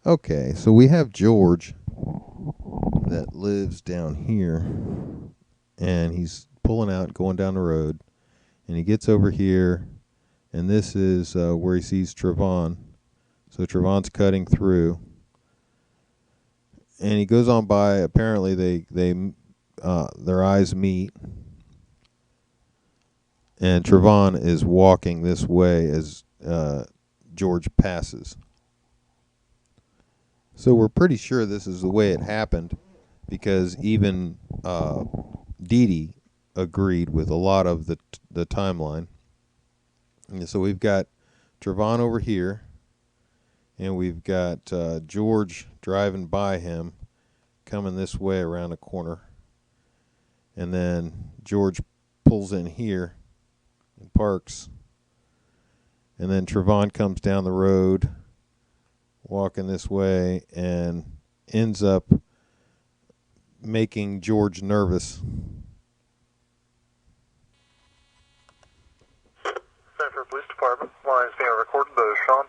Okay, so we have George that lives down here, and he's pulling out, going down the road, and he gets over here, and this is where he sees Trayvon. So Trayvon's cutting through, and he goes on by. Apparently, their eyes meet, and Trayvon is walking this way as George passes. So we're pretty sure this is the way it happened, because even Dee Dee agreed with a lot of the timeline. And so we've got Trayvon over here, and we've got George driving by him, coming this way around the corner, and then George pulls in here and parks, and then Trayvon comes down the road, walking this way, and ends up making George nervous. Sanford Police Department. Line is being recorded. Sean.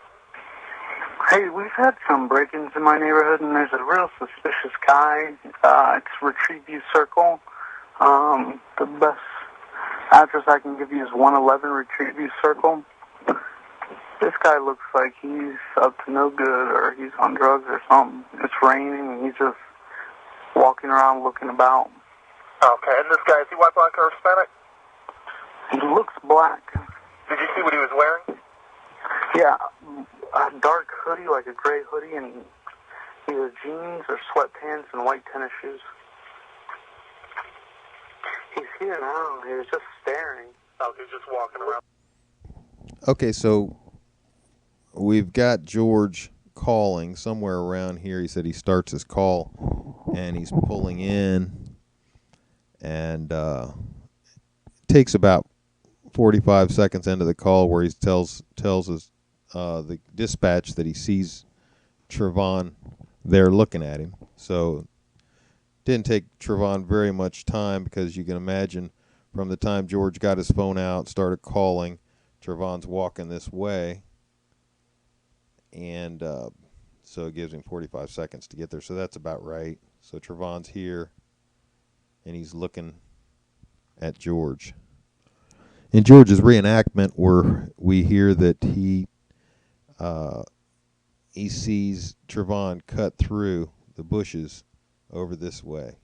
Hey, we've had some break-ins in my neighborhood, and there's a real suspicious guy. It's Retrieve View Circle. The best address I can give you is 111 Retrieve View Circle. This guy looks like he's up to no good, or he's on drugs or something. It's raining, and he's just walking around looking about. Okay, and this guy, is he white, black, or Hispanic? He looks black. Did you see what he was wearing? Yeah, a dark hoodie, like a gray hoodie, and either jeans or sweatpants and white tennis shoes. He's here now. He was just staring. Oh, he's just walking around. Okay, so we've got George calling somewhere around here. He said he starts his call, and he's pulling in, and takes about 45 seconds into the call where he tells us the dispatch that he sees Trayvon there looking at him. So didn't take Trayvon very much time, because you can imagine from the time George got his phone out, started calling, Trayvon's walking this way, and so it gives him 45 seconds to get there. So that's about right. So Trayvon's here, and he's looking at George. In George's reenactment, where we hear that he sees Trayvon cut through the bushes over this way,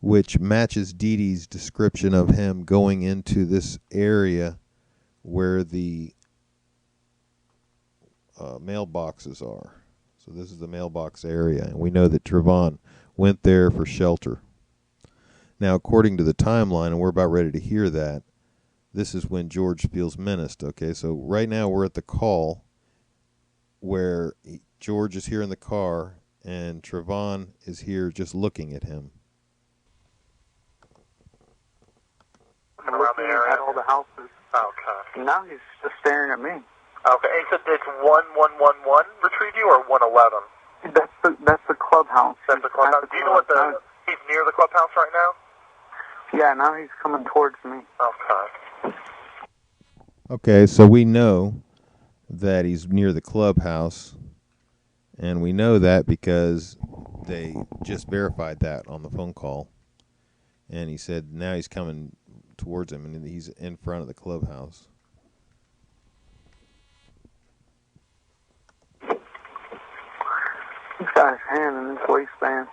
which matches Dee Dee's description of him going into this area where the mailboxes are. So this is the mailbox area, and we know that Trayvon went there for shelter. Now, according to the timeline, and we're about ready to hear that, this is when George feels menaced. Okay, so right now we're at the call where George is here in the car, and Trayvon is here just looking at him. Around the area? At all the houses. Okay. Now he's just staring at me. Okay, and so it's 1111 Retrieve View or 111? That's the clubhouse. That's the clubhouse. Do you know what he's near the clubhouse right now? Yeah, now he's coming towards me. Okay. Okay, so we know that he's near the clubhouse, and we know that because they just verified that on the phone call, and he said now he's coming towards him, and he's in front of the clubhouse. He's got his hand in his waistband.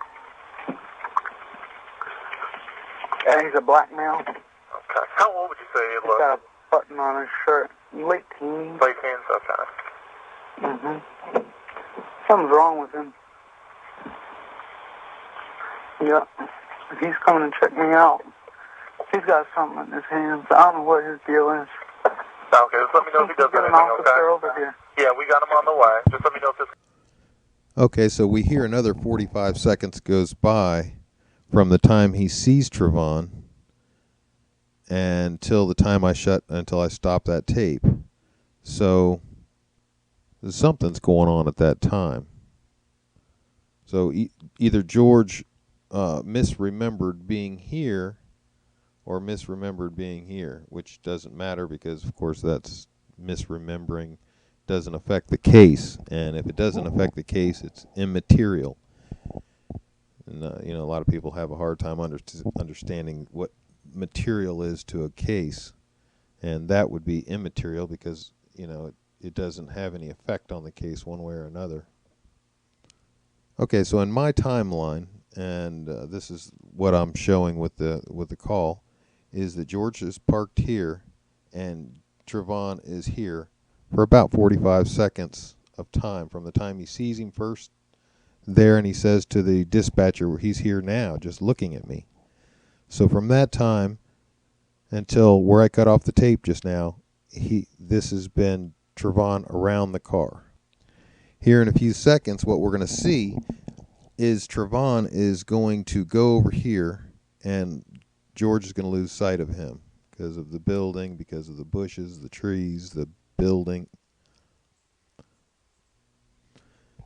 Yeah, he's a black male. Okay. How old would you say he He's looks? got a button on his shirt. Late teens. Late teens, okay. Something's wrong with him. Yeah. He's coming to check me out. He's got something in his hands. I don't know what his deal is. Okay, just let me know if he does Get an anything, officer okay? over here. Yeah, we got him on the way. Just let me know if this... Okay, so we hear another 45 seconds goes by from the time he sees Trayvon until the time until I stop that tape. So something's going on at that time. So either George misremembered being here or misremembered being here, which doesn't matter because, of course, that's misremembering doesn't affect the case. And if it doesn't affect the case, it's immaterial. And, a lot of people have a hard time understanding what material is to a case. And that would be immaterial because, it doesn't have any effect on the case one way or another. Okay, so in my timeline, and this is what I'm showing with the call, is that George is parked here and Trayvon is here for about 45 seconds of time from the time he sees him first there and he says to the dispatcher, he's here now, just looking at me. So from that time until where I cut off the tape just now, this has been Trayvon around the car. Here in a few seconds, what we're going to see is Trayvon is going to go over here, and George is going to lose sight of him because of the building, because of the bushes, the trees, the building.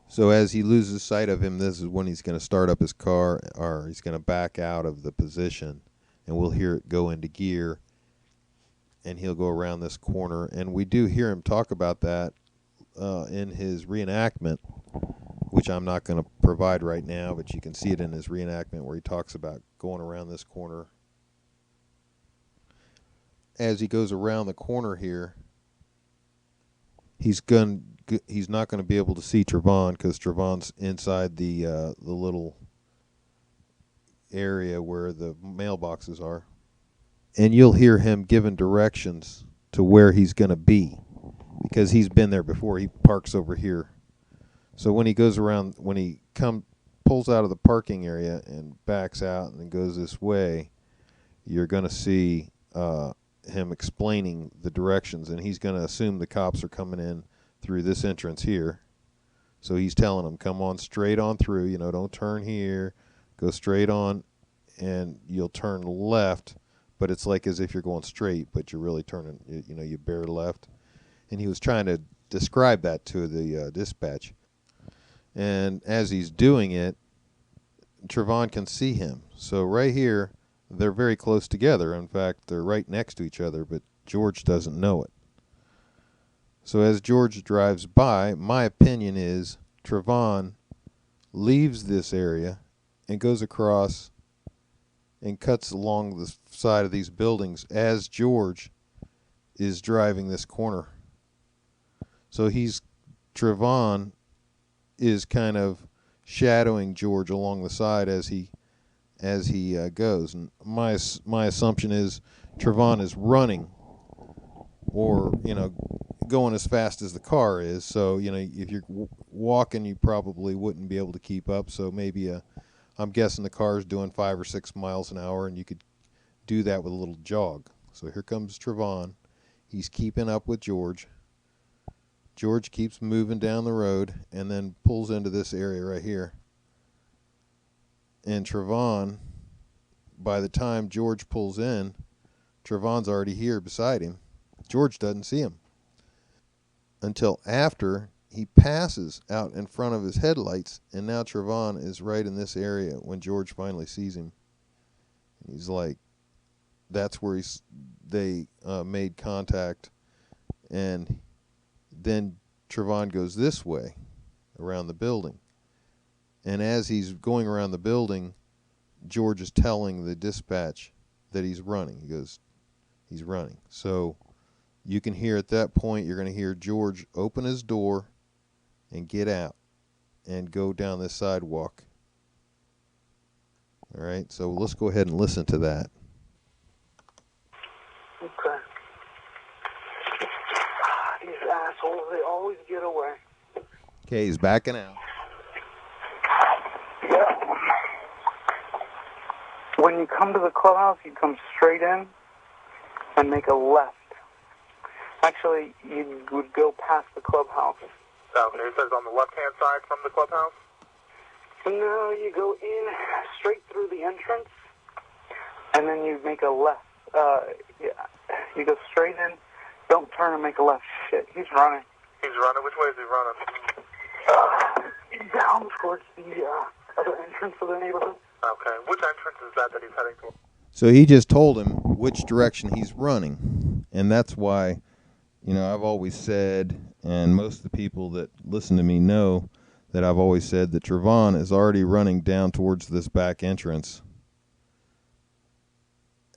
So as he loses sight of him, this is when he's going to start up his car, or he's going to back out of the position, and we'll hear it go into gear, and he'll go around this corner. And we do hear him talk about that in his reenactment, which I'm not going to provide right now, but you can see it in his reenactment where he talks about going around this corner. As he goes around the corner here, he's not going to be able to see Trayvon because Trayvon's inside the little area where the mailboxes are. And you'll hear him giving directions to where he's going to be because he's been there before. He parks over here. So when he goes around, when he pulls out of the parking area and backs out and then goes this way, you're going to see him explaining the directions, and he's going to assume the cops are coming in through this entrance here. So he's telling them, come on straight on through, don't turn here, go straight on, and you'll turn left, but it's like as if you're going straight, but you're really turning, you bear left. And he was trying to describe that to the dispatch. And as he's doing it, Trayvon can see him. So right here, they're very close together. In fact, they're right next to each other, but George doesn't know it. So as George drives by, my opinion is Trayvon leaves this area and goes across and cuts along the side of these buildings as George is driving this corner. So Trayvon is kind of shadowing George along the side as he goes. And my assumption is Trayvon is running, or going as fast as the car is. So if you're walking, you probably wouldn't be able to keep up. So maybe I'm guessing the car is doing 5 or 6 miles an hour, and you could do that with a little jog. So here comes Trayvon. He's keeping up with George. George keeps moving down the road and then pulls into this area right here. And Trayvon, by the time George pulls in, Trayvon's already here beside him. George doesn't see him until after he passes out in front of his headlights, and now Trayvon is right in this area when George finally sees him. He's like, that's where they made contact, and then Trayvon goes this way around the building. And as he's going around the building, George is telling the dispatch that he's running. He goes, he's running. So you can hear at that point, you're going to hear George open his door and get out and go down this sidewalk. All right, so let's go ahead and listen to that. Okay. These assholes, they always get away. Okay, he's backing out. Yeah. When you come to the clubhouse, you come straight in and make a left. Actually, you would go past the clubhouse. Okay, it says on the left-hand side from the clubhouse? No, you go in straight through the entrance, and then you make a left. You go straight in, don't turn and make a left. Shit, he's running. He's running? Which way is he running? Down towards the other entrance of the neighborhood. Okay, which entrance is that he's heading to? So he just told him which direction he's running, and that's why I've always said, and most of the people that listen to me know that I've always said that Trayvon is already running down towards this back entrance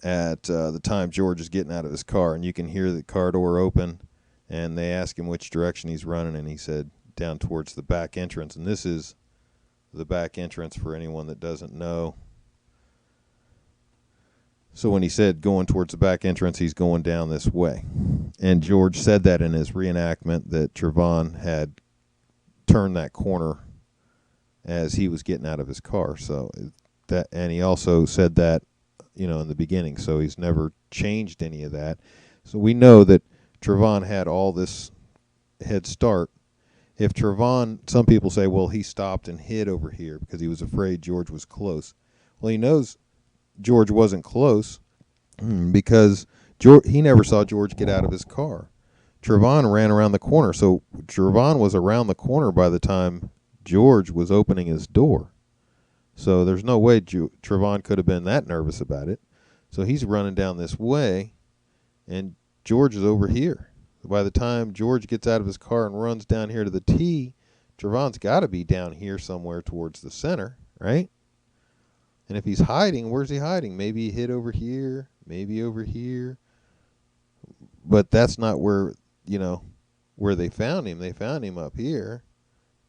at the time George is getting out of his car, and you can hear the car door open, and they ask him which direction he's running, and he said down towards the back entrance. And this is the back entrance for anyone that doesn't know. So when he said going towards the back entrance, he's going down this way. And George said that in his reenactment that Trayvon had turned that corner as he was getting out of his car. So that, and he also said that, in the beginning. So he's never changed any of that. So we know that Trayvon had all this head start. If Trayvon, some people say, well, he stopped and hid over here because he was afraid George was close. Well, he knows George wasn't close because he never saw George get out of his car. Trayvon ran around the corner, so Trayvon was around the corner by the time George was opening his door. So there's no way Trayvon could have been that nervous about it. So he's running down this way, and George is over here. By the time George gets out of his car and runs down here to the T, Trayvon's got to be down here somewhere towards the center, right? And if he's hiding, where's he hiding? Maybe he hid over here, maybe over here. But that's not where, where they found him. They found him up here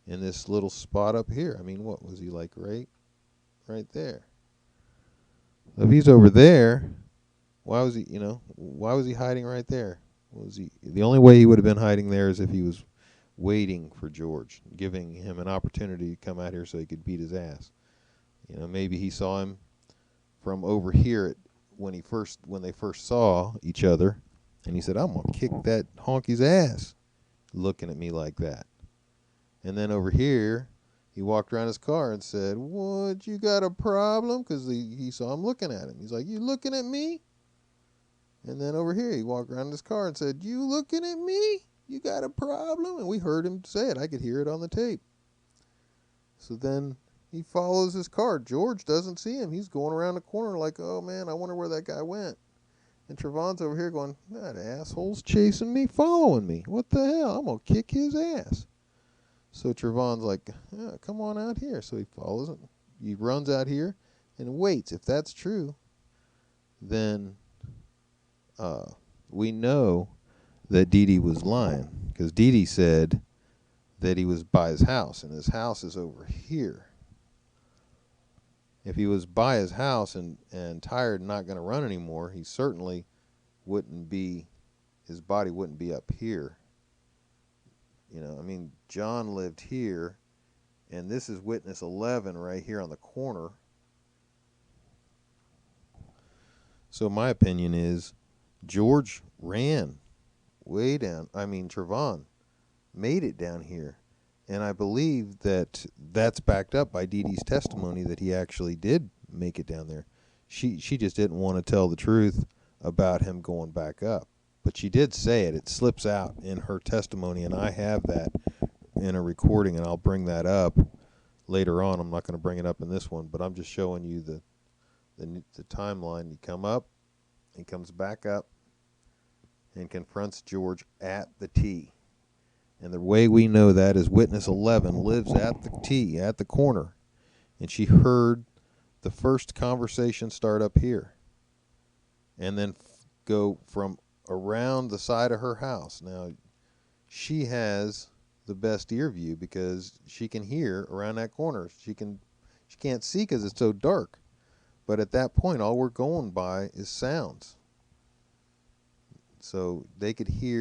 in this little spot up here. I mean, what was he like, right there? If he's over there, why was he hiding right there? The only way he would have been hiding there is if he was waiting for George, giving him an opportunity to come out here so he could beat his ass. Maybe he saw him from over here when they first saw each other, and he said, "I'm gonna kick that honky's ass," looking at me like that. And then over here, he walked around his car and said, "What, you got a problem?" Because he saw him looking at him. He's like, "You looking at me?" And then over here, he walked around his car and said, "You looking at me? You got a problem?" And we heard him say it. I could hear it on the tape. So then he follows his car. George doesn't see him. He's going around the corner like, "Oh, man, I wonder where that guy went." And Trayvon's over here going, "That asshole's chasing me, following me. What the hell? I'm going to kick his ass." So Trayvon's like, "Come on out here." So he follows him. He runs out here and waits. If that's true, then we know that Dee Dee was lying, because Dee Dee said that he was by his house, and his house is over here. If he was by his house and tired and not going to run anymore, he certainly wouldn't be, his body wouldn't be up here. John lived here, and this is witness 11 right here on the corner. So my opinion is George ran way down. Trayvon made it down here. And I believe that that's backed up by Dee Dee's testimony that he actually did make it down there. She just didn't want to tell the truth about him going back up. But she did say it. It slips out in her testimony, and I have that in a recording, and I'll bring that up later on. I'm not going to bring it up in this one, but I'm just showing you the timeline. You come up, he comes back up, and confronts George at the T. And the way we know that is witness 11 lives at the T, at the corner. And she heard the first conversation start up here. And then go from around the side of her house. Now, she has the best ear view because she can hear around that corner. She can't see because it's so dark. But at that point, all we're going by is sounds. So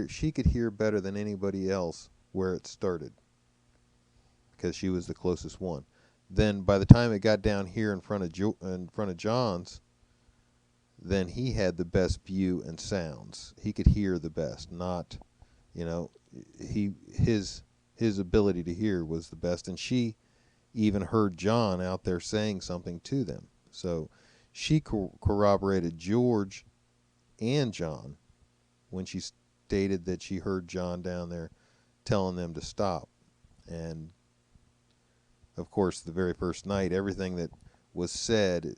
she could hear better than anybody else where it started, because she was the closest one. Then by the time it got down here in front of John's, then he had the best view and sounds. He could hear the best, not, his ability to hear was the best, and she even heard John out there saying something to them. So she corroborated George and John when she stated that she heard John down there telling them to stop. And of course, the very first night, everything that was said,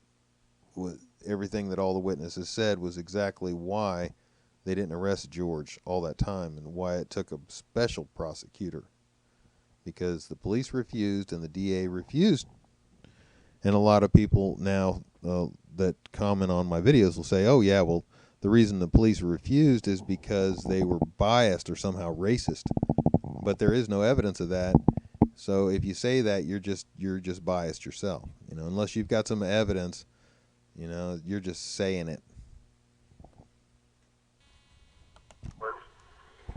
everything that all the witnesses said was exactly why they didn't arrest George all that time, and why it took a special prosecutor, because the police refused and the DA refused. And a lot of people now that comment on my videos will say, oh, yeah, well, the reason the police refused is because they were biased or somehow racist. But there is no evidence of that. So if you say that, you're just biased yourself. Unless you've got some evidence, you're just saying it.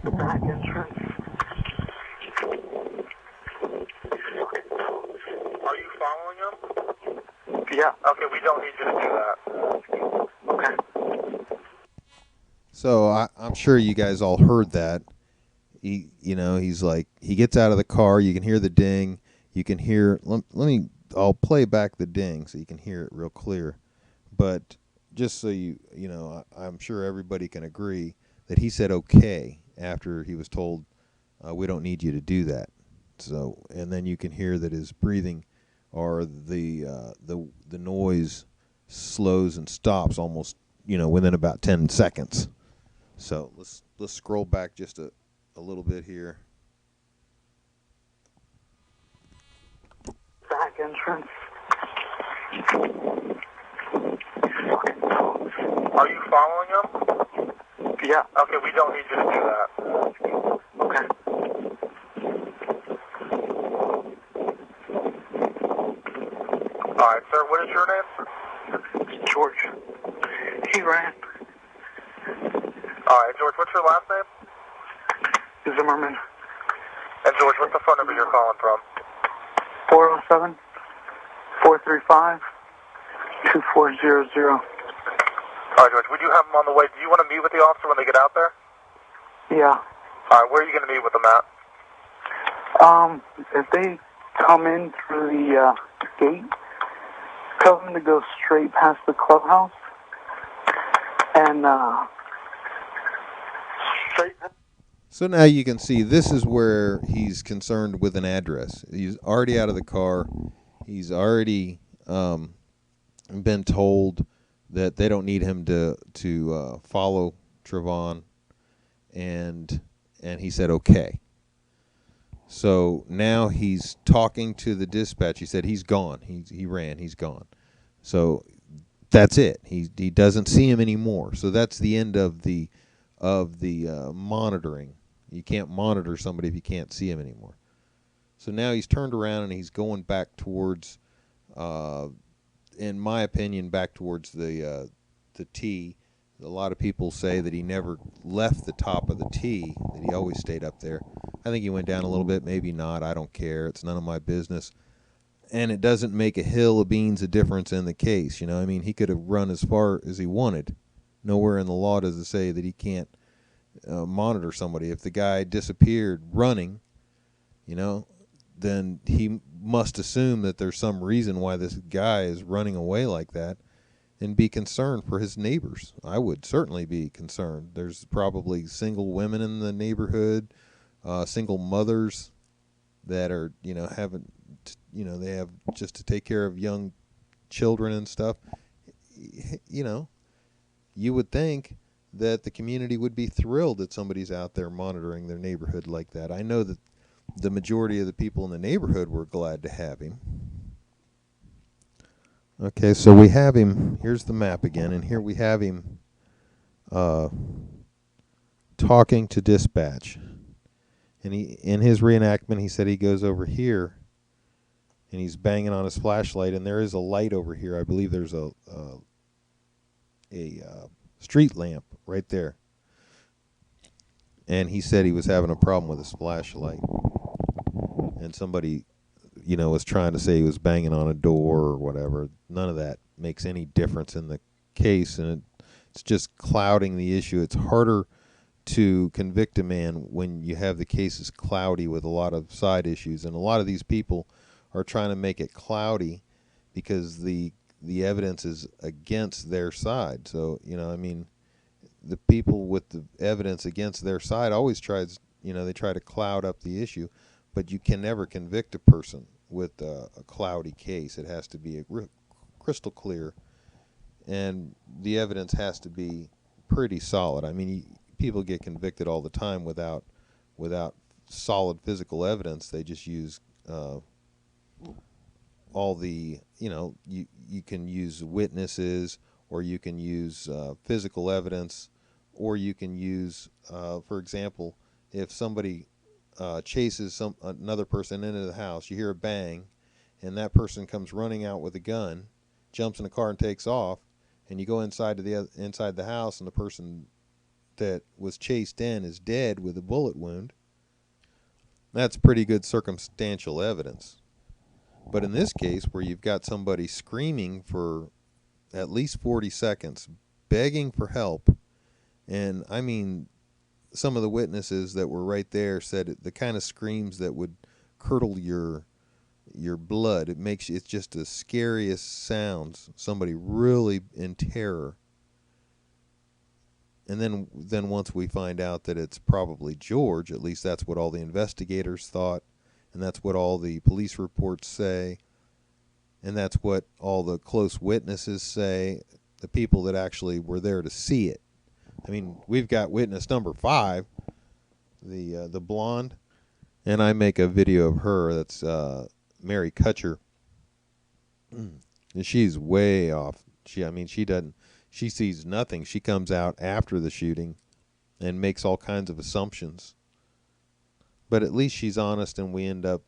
The back entrance. Are you following him? Yeah. Okay, we don't need you to do that. Okay. So I'm sure you guys all heard that. He's like, he gets out of the car. You can hear the ding. You can hear. I'll play back the ding so you can hear it real clear. But just so I'm sure everybody can agree that he said okay after he was told, we don't need you to do that. So, and then you can hear that his breathing or the noise slows and stops almost, within about 10 seconds. So let's scroll back just a little bit here. Back entrance. Are you following him? Yeah. Okay, we don't need you to do that. Okay. Alright, sir, what is your name? George. He ran. Alright, George, what's your last name? Zimmerman. And George, what's the phone number you're calling from? 407 435 2400. Alright, George, we do have them on the way. Do you want to meet with the officer when they get out there? Yeah. Alright, where are you going to meet with them at? If they come in through the gate, tell them to go straight past the clubhouse and straight. So now you can see this is where he's concerned with an address. He's already out of the car. He's already been told that they don't need him to follow Trayvon, and he said okay. So now he's talking to the dispatch. He said he's gone. He ran. He's gone. So that's it. He doesn't see him anymore. So that's the end of the monitoring. You can't monitor somebody if you can't see him anymore. So now he's turned around and he's going back towards, in my opinion, back towards the T. A lot of people say that he never left the top of the T, that he always stayed up there. I think he went down a little bit, maybe not. I don't care. It's none of my business. And it doesn't make a hill of beans a difference in the case. He could have run as far as he wanted. Nowhere in the law does it say that he can't monitor somebody. If the guy disappeared running, then he must assume that there's some reason why this guy is running away like that, and be concerned for his neighbors. I would certainly be concerned. There's probably single women in the neighborhood, single mothers that are, haven't, they have just to take care of young children and stuff. You would think that the community would be thrilled that somebody's out there monitoring their neighborhood like that. I know that the majority of the people in the neighborhood were glad to have him. Okay, so we have him. Here's the map again, and here we have him talking to dispatch. And in his reenactment, he said he goes over here, and he's banging on his flashlight, and there is a light over here. I believe there's a street lamp right there. And he said he was having a problem with his flashlight. And somebody, was trying to say he was banging on a door or whatever. None of that makes any difference in the case, and it's just clouding the issue. It's harder to convict a man when you have the cases cloudy with a lot of side issues, and a lot of these people are trying to make it cloudy because the evidence is against their side. So, the people with the evidence against their side always tries, they try to cloud up the issue, but you can never convict a person with a cloudy case. It has to be crystal clear, and the evidence has to be pretty solid. I mean, people get convicted all the time without solid physical evidence. They just use all the, you can use witnesses, or you can use physical evidence, or you can use, for example, if somebody chases another person into the house, you hear a bang, and that person comes running out with a gun, jumps in a car and takes off, and you go inside the house, and the person that was chased in is dead with a bullet wound. That's pretty good circumstantial evidence. But in this case, where you've got somebody screaming for at least 40 seconds, begging for help, and I mean, some of the witnesses that were right there said the kind of screams that would curdle your blood. It's just the scariest sounds. Somebody really in terror. And then once we find out that it's probably George, at least that's what all the investigators thought, and that's what all the police reports say, and that's what all the close witnesses say, the people that actually were there to see it. I mean, we've got witness number 5, the blonde, and I make a video of her. That's Mary Kutcher. And she's way off. She sees nothing. She comes out after the shooting and makes all kinds of assumptions. But at least she's honest, and we end up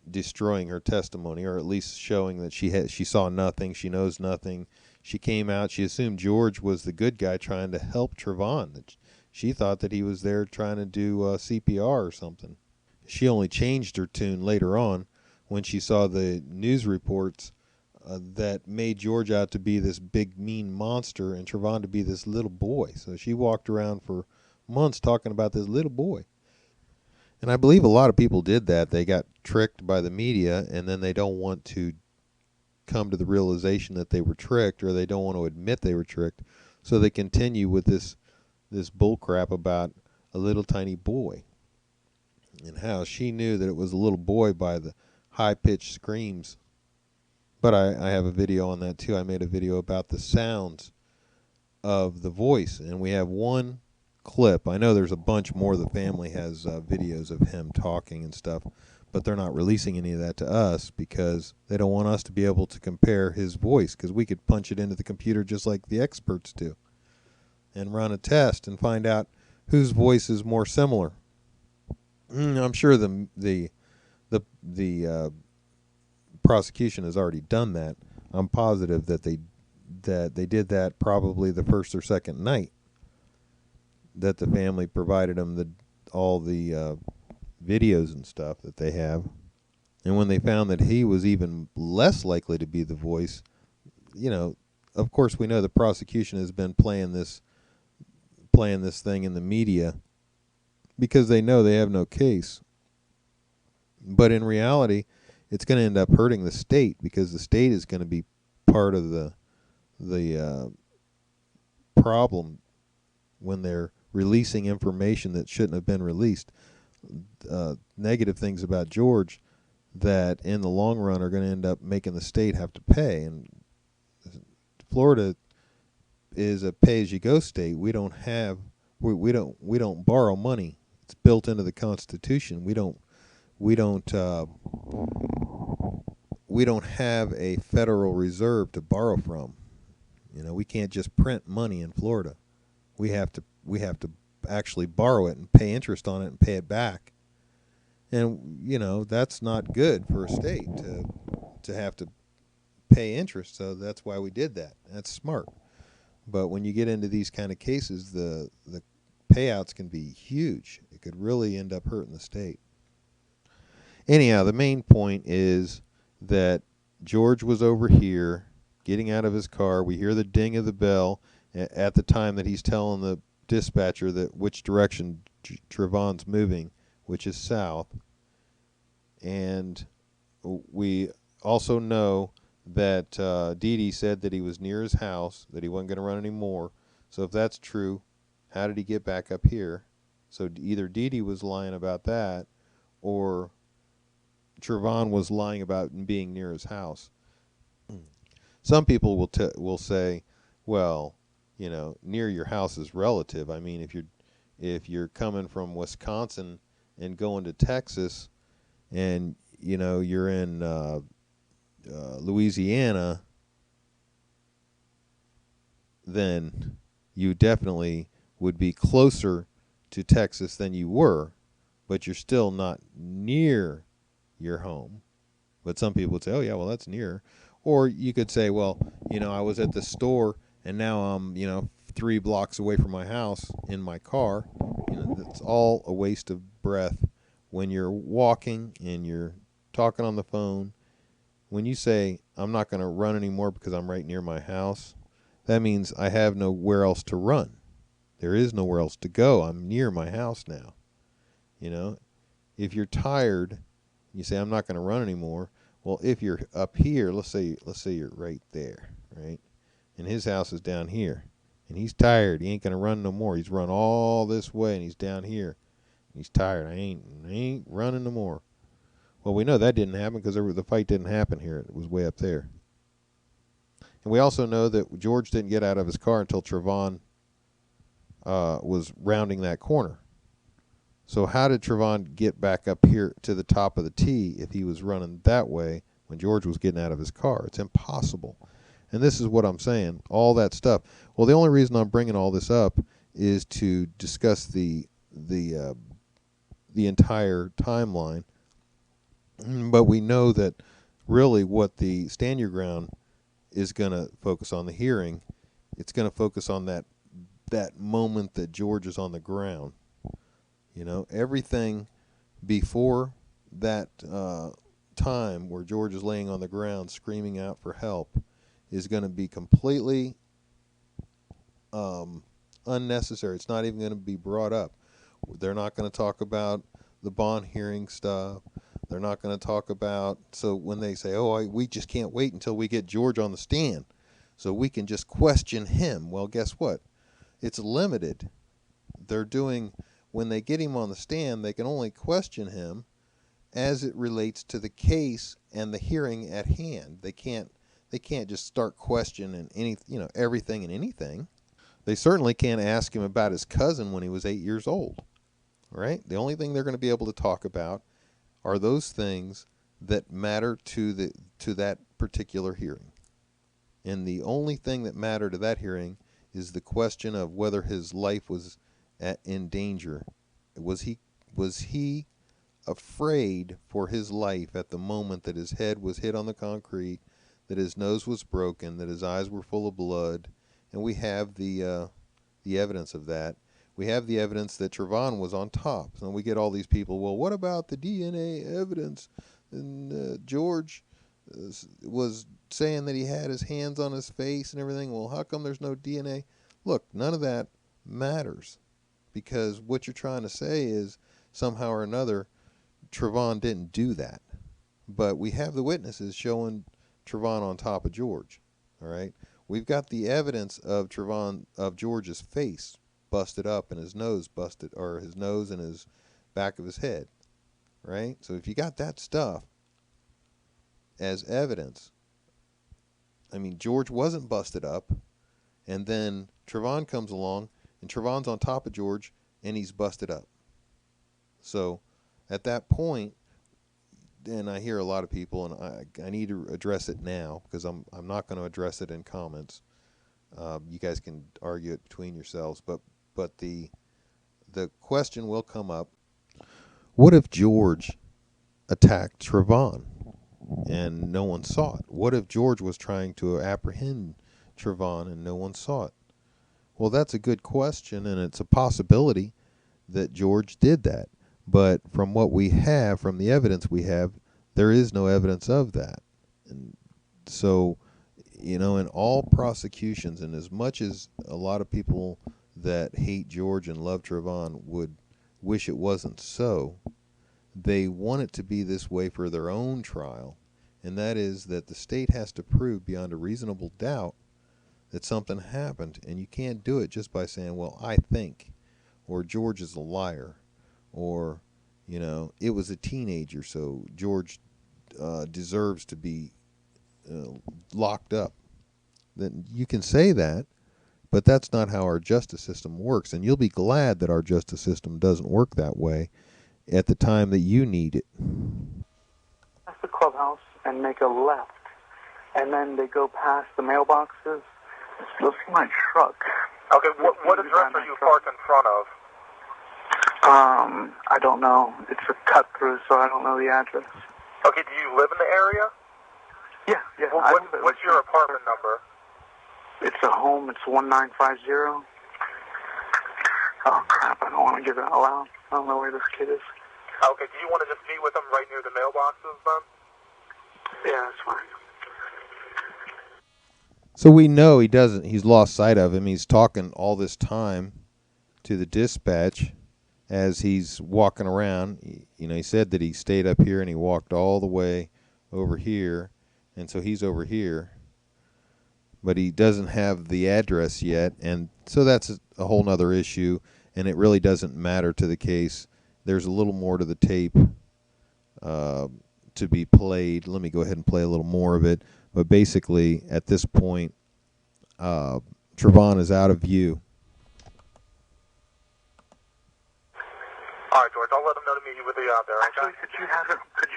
destroying her testimony, or at least showing that she saw nothing, she knows nothing. She came out, she assumed George was the good guy trying to help Trayvon. She thought that he was there trying to do CPR or something. She only changed her tune later on when she saw the news reports that made George out to be this big mean monster and Trayvon to be this little boy. So she walked around for months talking about this little boy. And I believe a lot of people did that. They got tricked by the media, and then they don't want to come to the realization that they were tricked, or they don't want to admit they were tricked. So they continue with this bull crap about a little tiny boy, and how she knew that it was a little boy by the high-pitched screams. But I have a video on that too. I made a video about the sounds of the voice, and we have one clip. I know there's a bunch more. The family has videos of him talking and stuff, but they're not releasing any of that to us because they don't want us to be able to compare his voice, because we could punch it into the computer just like the experts do and run a test and find out whose voice is more similar. I'm sure the prosecution has already done that. I'm positive that they did that probably the first or second night that the family provided them all the videos and stuff that they have. And when they found that he was even less likely to be the voice, of course we know the prosecution has been playing this thing in the media because they know they have no case. But in reality, it's going to end up hurting the state, because the state is going to be part of the problem when they're releasing information that shouldn't have been released. Negative things about George that in the long run are going to end up making the state have to pay. And Florida is a pay-as-you-go state. We don't borrow money. It's built into the Constitution. We don't have a Federal Reserve to borrow from. We can't just print money in Florida. We have to actually borrow it and pay interest on it and pay it back. And that's not good for a state to have to pay interest. So that's why we did that. That's smart. But when you get into these kind of cases, the payouts can be huge. It could really end up hurting the state. Anyhow, the main point is that George was over here getting out of his car. We hear the ding of the bell at the time that he's telling the dispatcher that which direction Trayvon's moving, which is south. And we also know that Dee Dee said that he was near his house, that he wasn't going to run anymore. So if that's true, how did he get back up here? So either Dee Dee was lying about that, or Trayvon was lying about being near his house. Some people will say, well, near your house is relative. I mean, if you're coming from Wisconsin and going to Texas, and you're in Louisiana, then you definitely would be closer to Texas than you were, but you're still not near your home. But some people would say, "Oh yeah, well that's near," or you could say, "Well, I was at the store and now I'm 3 blocks away from my house in my car." That's all a waste of breath when you're walking and you're talking on the phone. When you say, "I'm not going to run anymore because I'm right near my house," that means I have nowhere else to run. There is nowhere else to go. I'm near my house now. If you're tired, you say, "I'm not going to run anymore." Well, if you're up here, let's say you're right there, right? And his house is down here. And he's tired. He ain't going to run no more. He's run all this way and he's down here. He's tired. I ain't running no more. Well, we know that didn't happen because the fight didn't happen here. It was way up there. And we also know that George didn't get out of his car until Trayvon was rounding that corner. So how did Trayvon get back up here to the top of the tee if he was running that way when George was getting out of his car? It's impossible. And this is what I'm saying, all that stuff. Well, the only reason I'm bringing all this up is to discuss the entire timeline. But we know that really what the stand your ground is going to focus on, the hearing, it's going to focus on that moment that George is on the ground. Everything before that time where George is laying on the ground screaming out for help is going to be completely unnecessary. It's not even going to be brought up. They're not going to talk about the bond hearing stuff. They're not going to talk about, so when they say, we just can't wait until we get George on the stand so we can just question him. Well, guess what? It's limited. When they get him on the stand, they can only question him as it relates to the case and the hearing at hand. They can't just start questioning everything and anything. They certainly can't ask him about his cousin when he was 8 years old. Right? The only thing they're going to be able to talk about are those things that matter to that particular hearing. And the only thing that mattered to that hearing is the question of whether his life was in danger. Was he afraid for his life at the moment that his head was hit on the concrete, that his nose was broken, that his eyes were full of blood? And we have the evidence of that. We have the evidence that Trayvon was on top. So we get all these people, well, what about the DNA evidence? And George was saying that he had his hands on his face and everything. Well, how come there's no DNA? Look, none of that matters, because what you're trying to say is somehow or another Trayvon didn't do that. But we have the witnesses showing Trayvon on top of George. All right? We've got the evidence of George's face busted up and his nose busted, or his nose and his back of his head. Right? So if you got that stuff as evidence, I mean, George wasn't busted up, and then Trayvon comes along and Trayvon's on top of George and he's busted up. So at that point, and I hear a lot of people, and I need to address it now because I'm not going to address it in comments. You guys can argue it between yourselves, but the question will come up: what if George attacked Trayvon and no one saw it? What if George was trying to apprehend Trayvon and no one saw it? Well, that's a good question, and it's a possibility that George did that. But from what we have, from the evidence we have, there is no evidence of that. And so, in all prosecutions, and as much as a lot of people that hate George and love Trayvon would wish it wasn't so, they want it to be this way for their own trial, and that is that the state has to prove beyond a reasonable doubt that something happened, and you can't do it just by saying, well, I think, or George is a liar, or it was a teenager, so George deserves to be locked up. Then you can say that, But that's not how our justice system works, and you'll be glad that our justice system doesn't work that way at the time that you need it. Past the clubhouse and make a left, and then they go past the mailboxes. You'll see my truck. Okay, what address are you parked in front of? I don't know. It's a cut through, so I don't know the address. Okay, do you live in the area? Yeah. What's your apartment number? It's a home. It's 1950. Oh, crap. I don't want to give it out loud. I don't know where this kid is. Okay, do you want to just meet with him right near the mailboxes then? Yeah, that's fine. So we know he doesn't. He's lost sight of him. He's talking all this time to the dispatch as he's walking around. You know, he said that he stayed up here and he walked all the way over here, and so he's over here. But he doesn't have the address yet, and so that's a whole nother issue, and it really doesn't matter to the case. There's a little more to the tape to be played. Let me go ahead and play a little more of it. But basically, at this point, Trayvon is out of view. All right, George, I'll let him know to meet you with you out there. Okay? Actually, could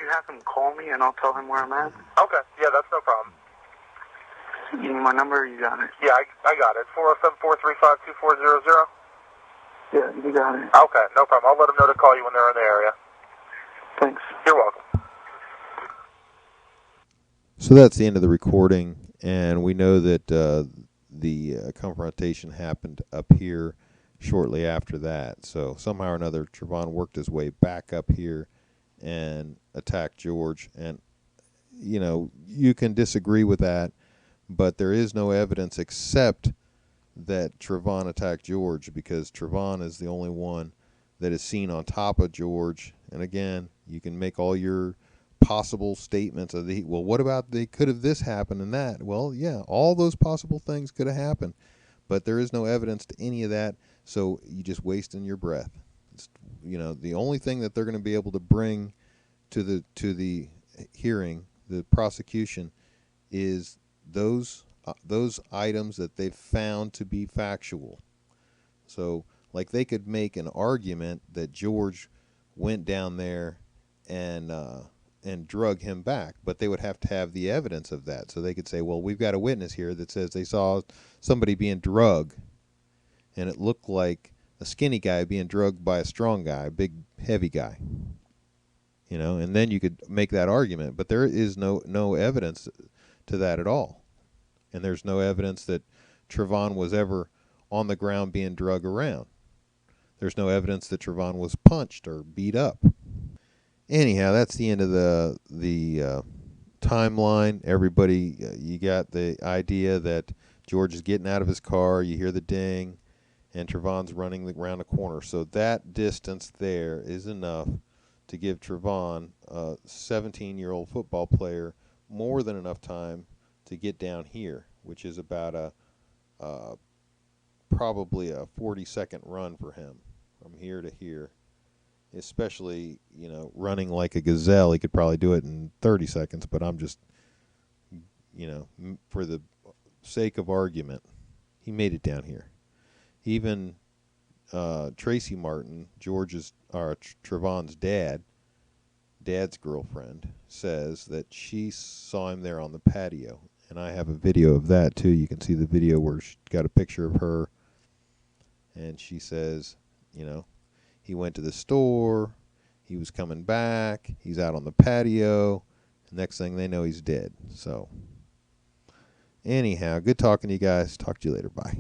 you have him call me and I'll tell him where I'm at? Okay, yeah, that's no problem. You need my number? You got it. Yeah, I got it. 407-435-2400. Yeah, you got it. Okay, no problem. I'll let them know to call you when they're in the area. Thanks. You're welcome. So that's the end of the recording, and we know that the confrontation happened up here shortly after that. So somehow or another, Trayvon worked his way back up here and attacked George. And, you know, you can disagree with that, but there is no evidence except that Trayvon attacked George, because Trayvon is the only one that is seen on top of George. And again, you can make all your possible statements of well, what about could have this happened and that? Well, yeah, all those possible things could have happened, but there is no evidence to any of that, so you just wasting your breath. It's, you know, the only thing that they're going to be able to bring to the hearing, the prosecution, is those items that they've found to be factual. So, like, they could make an argument that George went down there and drug him back, but they would have to have the evidence of that. So they could say, well, we've got a witness here that says they saw somebody being drugged, and it looked like a skinny guy being drugged by a strong guy, a big, heavy guy. You know, and then you could make that argument, but there is no evidence to that at all. And there's no evidence that Trayvon was ever on the ground being drugged around. There's no evidence that Trayvon was punched or beat up. Anyhow, that's the end of the timeline. Everybody, you got the idea that George is getting out of his car. You hear the ding, and Trayvon's running around the corner. So that distance there is enough to give Trayvon, a 17-year-old football player, more than enough time to get down here, which is about probably a 40-second run for him from here to here. Especially, you know, running like a gazelle, he could probably do it in 30 seconds, but I'm just, you know, for the sake of argument, he made it down here. Even Tracy Martin, Trayvon's dad's girlfriend, says that she saw him there on the patio, and I have a video of that too. You can see the video where she's got a picture of her, and she says, you know, he went to the store, he was coming back, he's out on the patio, next thing they know, he's dead. So anyhow, good talking to you guys. Talk to you later. Bye.